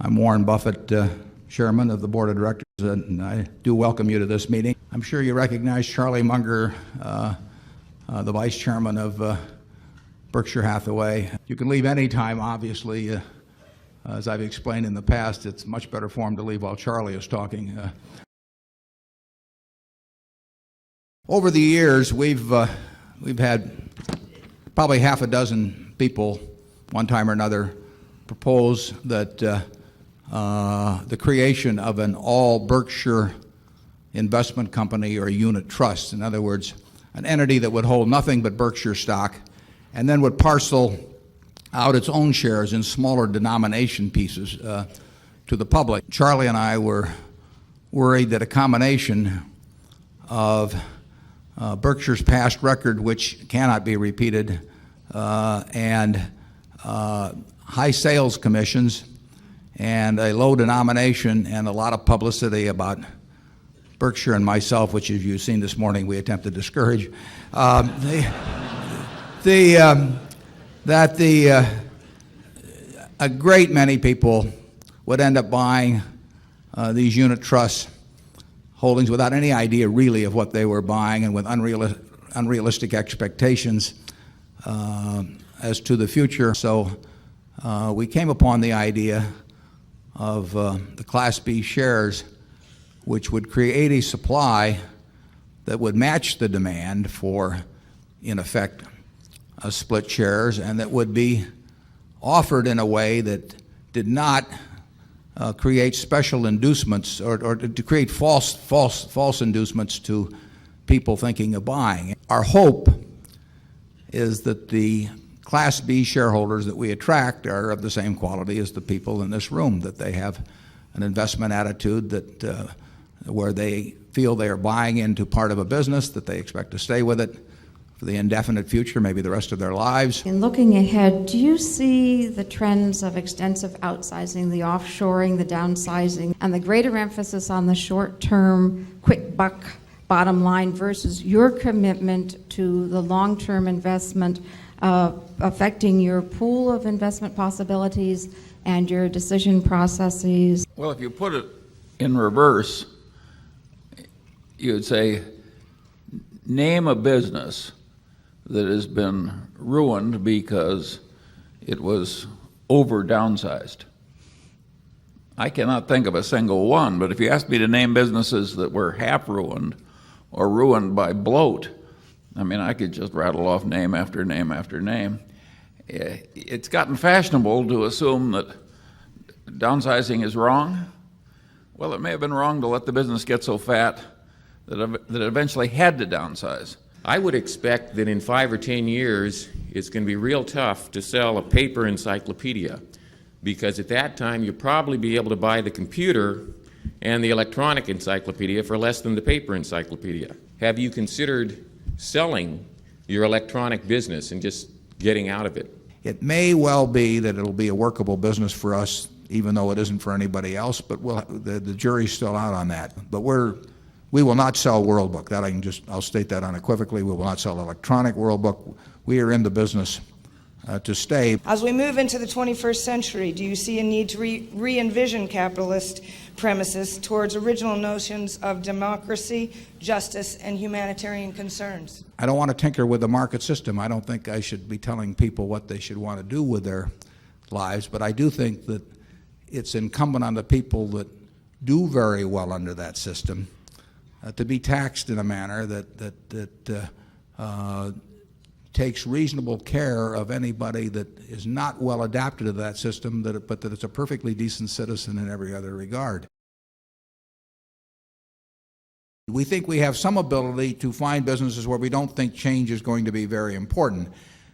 I'm Warren Buffett, Chairman of the Board of Directors, and I do welcome you to this meeting. I'm sure you recognize Charlie Munger, the Vice Chairman of Berkshire Hathaway. You can leave any time, obviously. As I've explained in the past, it's much better form to leave while Charlie is talking. Over the years, we've had probably half a dozen people, one time or another, propose that the creation of an all Berkshire investment company or a unit trust. In other words, an entity that would hold nothing but Berkshire stock and then would parcel out its own shares in smaller denomination pieces to the public. Charlie and I were worried that a combination of Berkshire's past record, which cannot be repeated, and high sales commissions and a low denomination and a lot of publicity about Berkshire and myself, which, as you've seen this morning, we attempt to discourage, a great many people would end up buying these unit trust holdings without any idea really of what they were buying and with unrealistic expectations as to the future. So we came upon the idea of the Class B shares, which would create a supply that would match the demand for, in effect, split shares, and that would be offered in a way that did not create special inducements or to create false inducements to people thinking of buying. Our hope is that the Class B shareholders that we attract are of the same quality as the people in this room, that they have an investment attitude that where they feel they are buying into part of a business, that they expect to stay with it for the indefinite future, maybe the rest of their lives. In looking ahead, do you see the trends of extensive outsizing, the offshoring, the downsizing, and the greater emphasis on the short-term, quick buck bottom line versus your commitment to the long-term investment affecting your pool of investment possibilities and your decision processes? Well, if you put it in reverse, you would say, name a business that has been ruined because it was over downsized. I cannot think of a single one, but if you asked me to name businesses that were half ruined or ruined by bloat, I mean, I could just rattle off name after name after name. It's gotten fashionable to assume that downsizing is wrong. Well, it may have been wrong to let the business get so fat that it eventually had to downsize. I would expect that in 5 or 10 years, it's going to be real tough to sell a paper encyclopedia, because at that time, you'll probably be able to buy the computer and the electronic encyclopedia for less than the paper encyclopedia. Have you considered selling your electronic business and just getting out of it? It may well be that it'll be a workable business for us, even though it isn't for anybody else, but the jury's still out on that. But we will not sell World Book. That I'll state that unequivocally. We will not sell electronic World Book. We are in the business to stay. As we move into the 21st century, do you see a need to re-envision capitalist premises towards original notions of democracy, justice, and humanitarian concerns? I don't want to tinker with the market system. I don't think I should be telling people what they should want to do with their lives, but I do think that it's incumbent on the people that do very well under that system to be taxed in a manner that takes reasonable care of anybody that is not well adapted to that system, but that it's a perfectly decent citizen in every other regard. We think we have some ability to find businesses where we don't think change is going to be very important.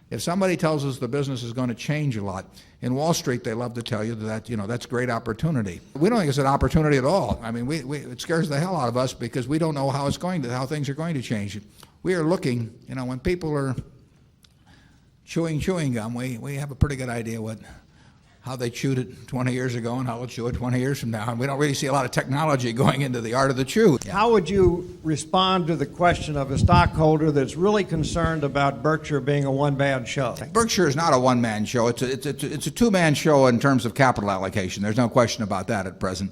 If somebody tells us the business is going to change a lot, in Wall Street they love to tell you that that's great opportunity. We don't think it's an opportunity at all. I mean, it scares the hell out of us because we don't know how things are going to change. We are looking, when people are chewing gum, we have a pretty good idea how they chewed it 20 years ago and how they'll chew it 20 years from now. And we don't really see a lot of technology going into the art of the chew. How would you respond to the question of a stockholder that's really concerned about Berkshire being a one-man show? Berkshire is not a one-man show. It's a two-man show in terms of capital allocation. There's no question about that at present.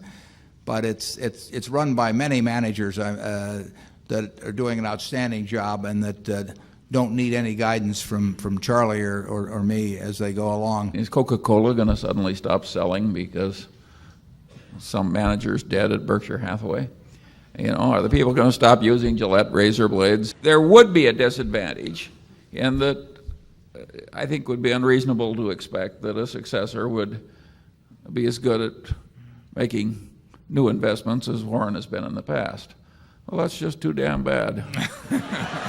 But it's run by many managers that are doing an outstanding job and that don't need any guidance from Charlie or me as they go along. Is Coca-Cola going to suddenly stop selling because some manager's dead at Berkshire Hathaway? Are the people going to stop using Gillette razor blades? There would be a disadvantage in that I think would be unreasonable to expect that a successor would be as good at making new investments as Warren has been in the past. Well, that's just too damn bad.